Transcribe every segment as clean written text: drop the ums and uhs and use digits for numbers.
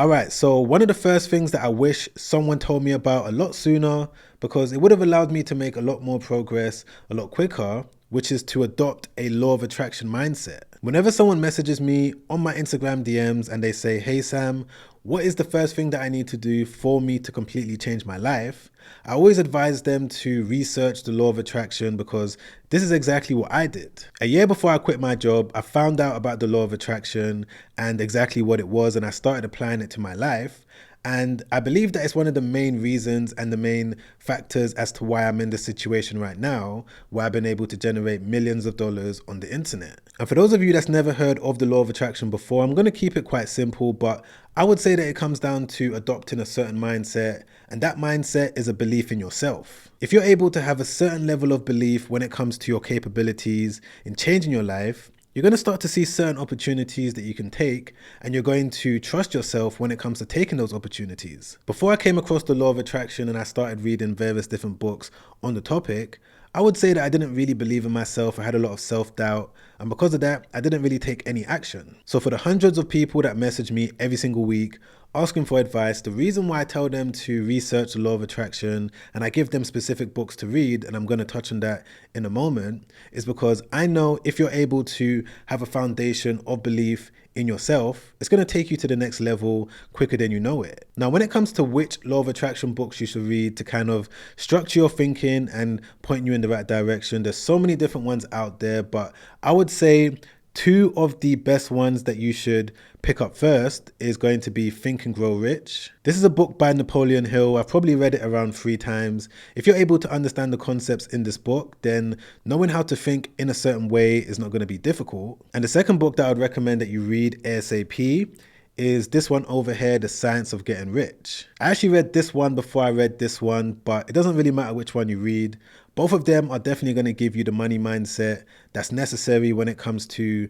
All right, so one of the first things that I wish someone told me about a lot sooner, because it would have allowed me to make a lot more progress a lot quicker, which is to adopt a law of attraction mindset. Whenever someone messages me on my Instagram DMs and they say, "Hey Sam, what is the first thing that I need to do for me to completely change my life?" I always advise them to research the law of attraction, because this is exactly what I did. A year before I quit my job, I found out about the law of attraction and exactly what it was, and I started applying it to my life. And I believe that it's one of the main reasons and the main factors as to why I'm in this situation right now, where I've been able to generate millions of dollars on the internet. And for those of you that's never heard of the law of attraction before, I'm going to keep it quite simple, but I would say that it comes down to adopting a certain mindset, and that mindset is a belief in yourself. If you're able to have a certain level of belief when it comes to your capabilities in changing your life, you're going to start to see certain opportunities that you can take, and you're going to trust yourself when it comes to taking those opportunities. Before I came across the law of attraction and I started reading various different books on the topic, I would say that I didn't really believe in myself. I had a lot of self-doubt, and because of that, I didn't really take any action. So for the hundreds of people that message me every single week asking for advice, the reason why I tell them to research the law of attraction and I give them specific books to read, and I'm going to touch on that in a moment, is because I know if you're able to have a foundation of belief in yourself, it's going to take you to the next level quicker than you know it. Now, when it comes to which law of attraction books you should read to kind of structure your thinking and point you in the right direction, there's so many different ones out there, but I would say two of the best ones that you should pick up first is going to be Think and Grow Rich. This is a book by Napoleon Hill. I've probably read it around 3 times. If you're able to understand the concepts in this book, then knowing how to think in a certain way is not going to be difficult. And the second book that I would recommend that you read ASAP is this one over here, The Science of Getting Rich. I actually read this one before I read this one, but it doesn't really matter which one you read. Both of them are definitely going to give you the money mindset that's necessary when it comes to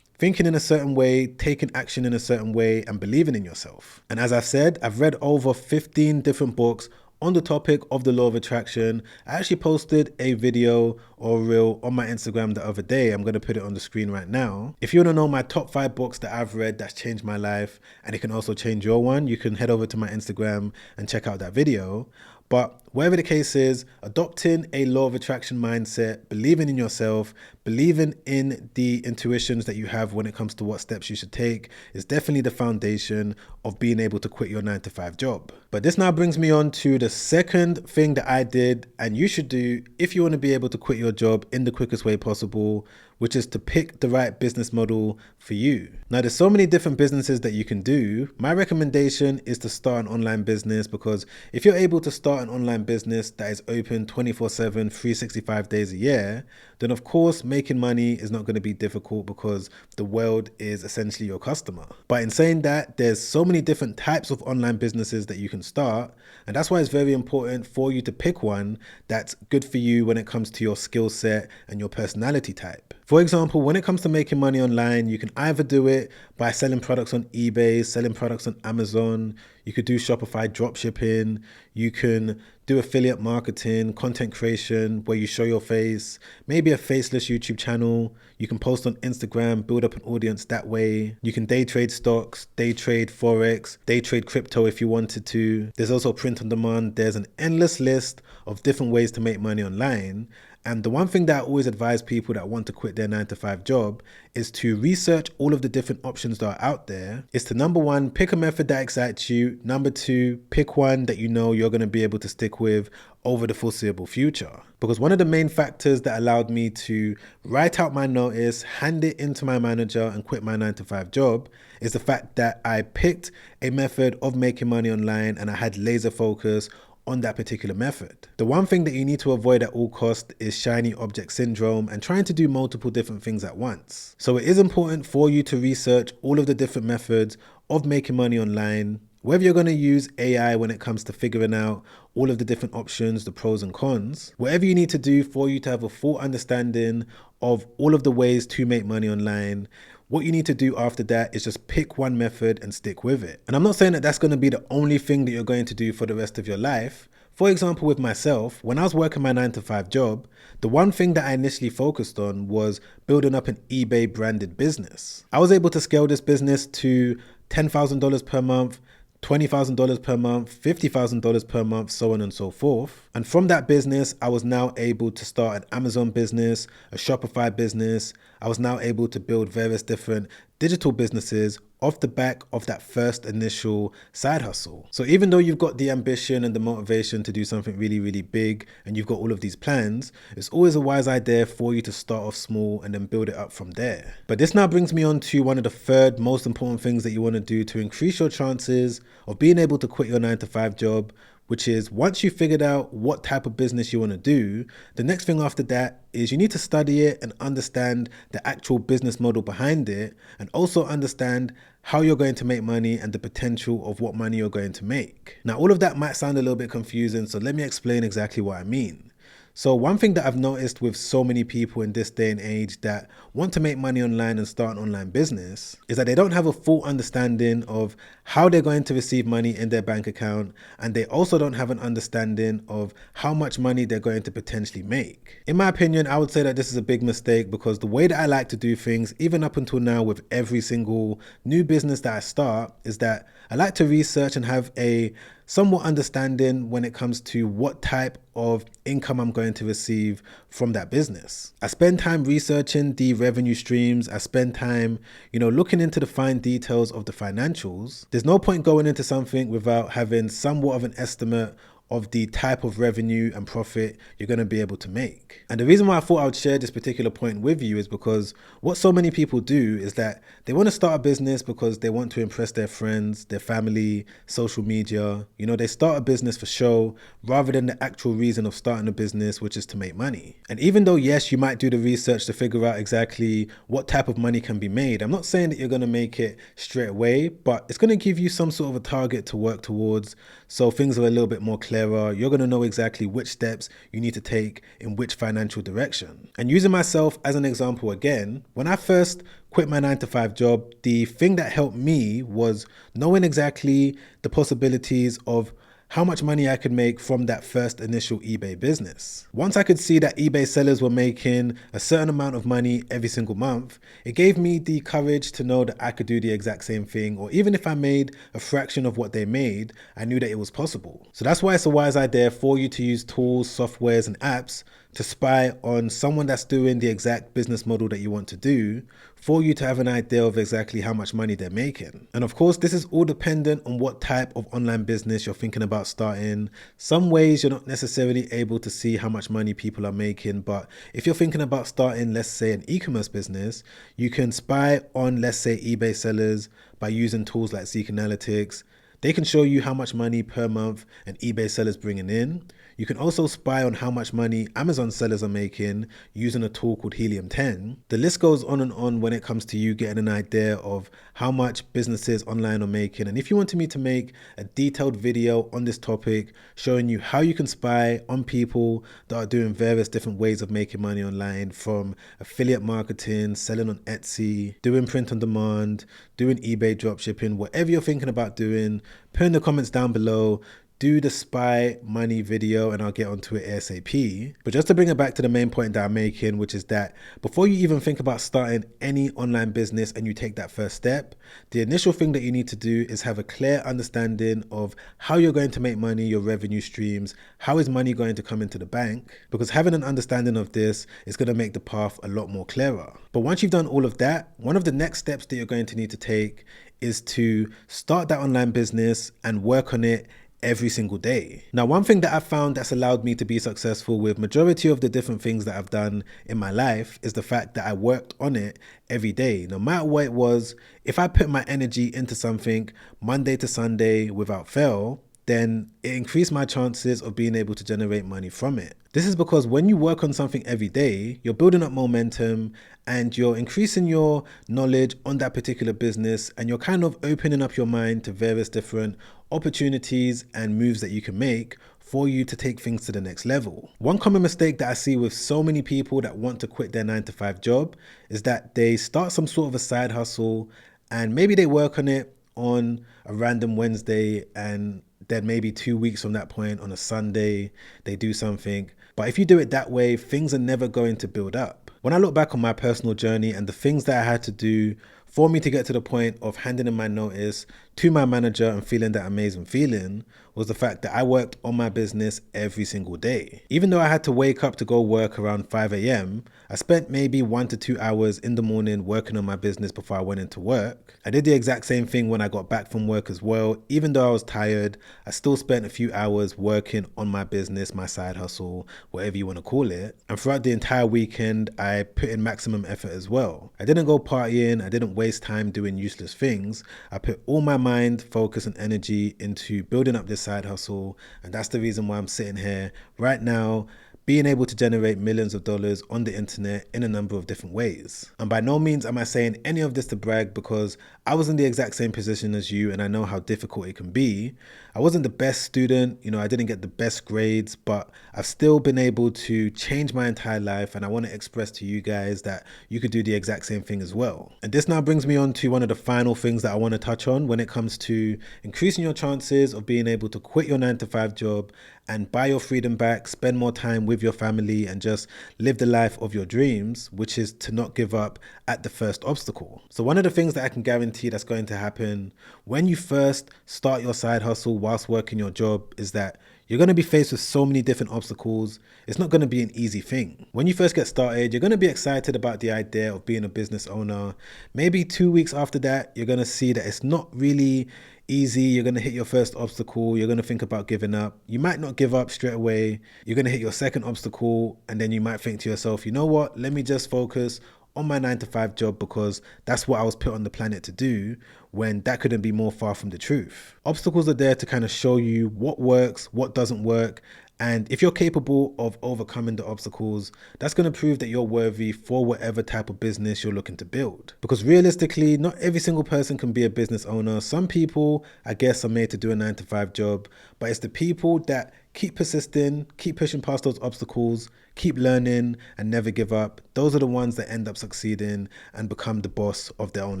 thinking in a certain way, taking action in a certain way, and believing in yourself. And as I've said, I've read over 15 different books on the topic of the law of attraction. I actually posted a video or reel on my Instagram the other day. I'm going to put it on the screen right now. If you want to know my top 5 books that I've read that's changed my life, and it can also change your one, you can head over to my Instagram and check out that video. But whatever the case is, adopting a law of attraction mindset, believing in yourself, believing in the intuitions that you have when it comes to what steps you should take is definitely the foundation of being able to quit your 9-to-5 job. But this now brings me on to the second thing that I did and you should do if you want to be able to quit your job in the quickest way possible, which is to pick the right business model for you. Now, there's so many different businesses that you can do. My recommendation is to start an online business, because if you're able to start an online business that is open 24/7, 365 days a year, then of course making money is not going to be difficult, because the world is essentially your customer. But in saying that, there's so many different types of online businesses that you can start, and that's why it's very important for you to pick one that's good for you when it comes to your skill set and your personality type. For example, when it comes to making money online, you can either do it by selling products on eBay, selling products on Amazon. You could do Shopify dropshipping. You can do affiliate marketing, content creation where you show your face, maybe a faceless YouTube channel. You can post on Instagram, build up an audience that way. You can day trade stocks, day trade Forex, day trade crypto if you wanted to. There's also print on demand. There's an endless list of different ways to make money online. And the one thing that I always advise people that want to quit their 9-to-5 job is to research all of the different options that are out there. Is to, number one, pick a method that excites you. Number two, pick one that you know you're going to be able to stick with over the foreseeable future. Because one of the main factors that allowed me to write out my notice, hand it into my manager, and quit my 9-to-5 job is the fact that I picked a method of making money online and I had laser focus on that particular method. The one thing that you need to avoid at all costs is shiny object syndrome and trying to do multiple different things at once. So it is important for you to research all of the different methods of making money online, whether you're going to use AI when it comes to figuring out all of the different options, the pros and cons, whatever you need to do for you to have a full understanding of all of the ways to make money online. What you need to do after that is just pick one method and stick with it. And I'm not saying that that's going to be the only thing that you're going to do for the rest of your life. For example, with myself, when I was working my 9-to-5 job, the one thing that I initially focused on was building up an eBay branded business. I was able to scale this business to $10,000 per month, $20,000 per month, $50,000 per month, so on and so forth. And from that business, I was now able to start an Amazon business, a Shopify business. I was now able to build various different digital businesses off the back of that first initial side hustle. So even though you've got the ambition and the motivation to do something really, really big, and you've got all of these plans, it's always a wise idea for you to start off small and then build it up from there. But this now brings me on to one of the third most important things that you want to do to increase your chances of being able to quit your 9-to-5 job, which is once you figured out what type of business you want to do, the next thing after that is you need to study it and understand the actual business model behind it, and also understand how you're going to make money and the potential of what money you're going to make. Now, all of that might sound a little bit confusing, so let me explain exactly what I mean. So one thing that I've noticed with so many people in this day and age that want to make money online and start an online business is that they don't have a full understanding of how they're going to receive money in their bank account, and they also don't have an understanding of how much money they're going to potentially make. In my opinion, I would say that this is a big mistake, because the way that I like to do things, even up until now with every single new business that I start, is that I like to research and have a somewhat understanding when it comes to what type of income I'm going to receive from that business. I spend time researching the revenue streams. I spend time, looking into the fine details of the financials. There's no point going into something without having somewhat of an estimate of the type of revenue and profit you're going to be able to make. And the reason why I thought I would share this particular point with you is because what so many people do is that they want to start a business because they want to impress their friends, their family, social media. They start a business for show rather than the actual reason of starting a business, which is to make money. And even though, yes, you might do the research to figure out exactly what type of money can be made, I'm not saying that you're going to make it straight away, but it's going to give you some sort of a target to work towards, so things are a little bit more clear. You're going to know exactly which steps you need to take in which financial direction. And using myself as an example again, when I first quit my 9-to-5 job, the thing that helped me was knowing exactly the possibilities of how much money I could make from that first initial eBay business. Once I could see that eBay sellers were making a certain amount of money every single month, it gave me the courage to know that I could do the exact same thing, or even if I made a fraction of what they made, I knew that it was possible. So that's why it's a wise idea for you to use tools, softwares, and apps to spy on someone that's doing the exact business model that you want to do, for you to have an idea of exactly how much money they're making. And of course, this is all dependent on what type of online business you're thinking about starting. Some ways you're not necessarily able to see how much money people are making, but if you're thinking about starting, let's say, an e-commerce business, you can spy on, let's say, eBay sellers by using tools like Seek Analytics. They can show you how much money per month an eBay seller's bringing in. You can also spy on how much money Amazon sellers are making using a tool called Helium 10. The list goes on and on when it comes to you getting an idea of how much businesses online are making. And if you wanted me to make a detailed video on this topic, showing you how you can spy on people that are doing various different ways of making money online, from affiliate marketing, selling on Etsy, doing print on demand, doing eBay dropshipping, whatever you're thinking about doing, put in the comments down below. Do the spy money video and I'll get onto it ASAP. But just to bring it back to the main point that I'm making, which is that before you even think about starting any online business and you take that first step, the initial thing that you need to do is have a clear understanding of how you're going to make money, your revenue streams, how is money going to come into the bank, because having an understanding of this is going to make the path a lot more clearer. But once you've done all of that, one of the next steps that you're going to need to take is to start that online business and work on it every single day. Now, one thing that I've found that's allowed me to be successful with majority of the different things that I've done in my life is the fact that I worked on it every day. No matter what it was, if I put my energy into something Monday to Sunday without fail, then it increased my chances of being able to generate money from it. This is because when you work on something every day, you're building up momentum and you're increasing your knowledge on that particular business, and you're kind of opening up your mind to various different opportunities and moves that you can make for you to take things to the next level. One common mistake that I see with so many people that want to quit their 9-to-5 job is that they start some sort of a side hustle, and maybe they work on it on a random Wednesday, and then maybe 2 weeks from that point on a Sunday, they do something. But if you do it that way, things are never going to build up. When I look back on my personal journey and the things that I had to do for me to get to the point of handing in my notice to my manager and feeling that amazing feeling was the fact that I worked on my business every single day. Even though I had to wake up to go work around 5 a.m., I spent maybe 1 to 2 hours in the morning working on my business before I went into work. I did the exact same thing when I got back from work as well. Even though I was tired, I still spent a few hours working on my business, my side hustle, whatever you want to call it. And throughout the entire weekend, I put in maximum effort as well. I didn't go partying, I didn't waste time doing useless things. I put all my mind, focus, and energy into building up this side hustle, and that's the reason why I'm sitting here right now, being able to generate millions of dollars on the internet in a number of different ways. And by no means am I saying any of this to brag, because I was in the exact same position as you and I know how difficult it can be. I wasn't the best student, I didn't get the best grades, but I've still been able to change my entire life, and I want to express to you guys that you could do the exact same thing as well. And this now brings me on to one of the final things that I want to touch on when it comes to increasing your chances of being able to quit your 9-to-5 job and buy your freedom back, spend more time with your family, and just live the life of your dreams, which is to not give up at the first obstacle. So one of the things that I can guarantee that's going to happen when you first start your side hustle whilst working your job is that you're going to be faced with so many different obstacles. It's not going to be an easy thing. When you first get started, you're going to be excited about the idea of being a business owner. Maybe 2 weeks after that, you're going to see that it's not really easy. You're going to hit your first obstacle. You're going to think about giving up. You might not give up straight away. You're going to hit your second obstacle, and then you might think to yourself, you know what, let me just focus on my 9-to-5 job because that's what I was put on the planet to do, when that couldn't be more far from the truth. Obstacles are there to kind of show you what works, what doesn't work. And if you're capable of overcoming the obstacles, that's going to prove that you're worthy for whatever type of business you're looking to build. Because realistically, not every single person can be a business owner. Some people, I guess, are made to do a 9-to-5 job, but it's the people that keep persisting, keep pushing past those obstacles, keep learning, and never give up. Those are the ones that end up succeeding and become the boss of their own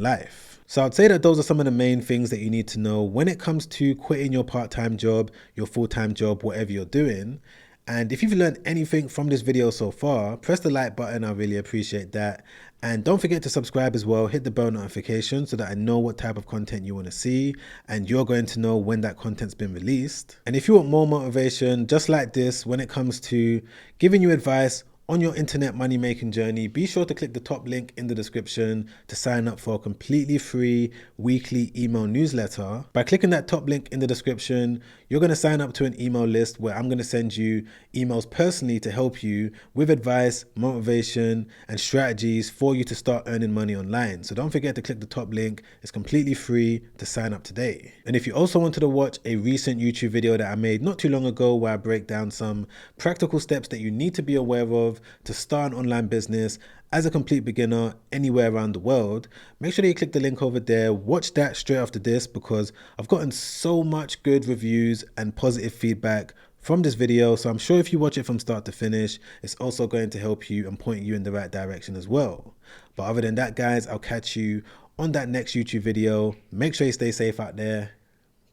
life. So I'd say that those are some of the main things that you need to know when it comes to quitting your part-time job, your full-time job, whatever you're doing. And if you've learned anything from this video so far, press the like button. I really appreciate that. And don't forget to subscribe as well. Hit the bell notification so that I know what type of content you want to see, and you're going to know when that content's been released. And if you want more motivation just like this when it comes to giving you advice on your internet money making journey, be sure to click the top link in the description to sign up for a completely free weekly email newsletter. By clicking that top link in the description, you're going to sign up to an email list where I'm going to send you emails personally to help you with advice, motivation, and strategies for you to start earning money online. So don't forget to click the top link. It's completely free to sign up today. And if you also wanted to watch a recent YouTube video that I made not too long ago where I break down some practical steps that you need to be aware of to start an online business as a complete beginner anywhere around the world, make sure that you click the link over there. Watch that straight after this, because I've gotten so much good reviews and positive feedback from this video. So I'm sure if you watch it from start to finish, it's also going to help you and point you in the right direction as well. But other than that, guys, I'll catch you on that next YouTube video. Make sure you stay safe out there.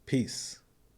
Peace.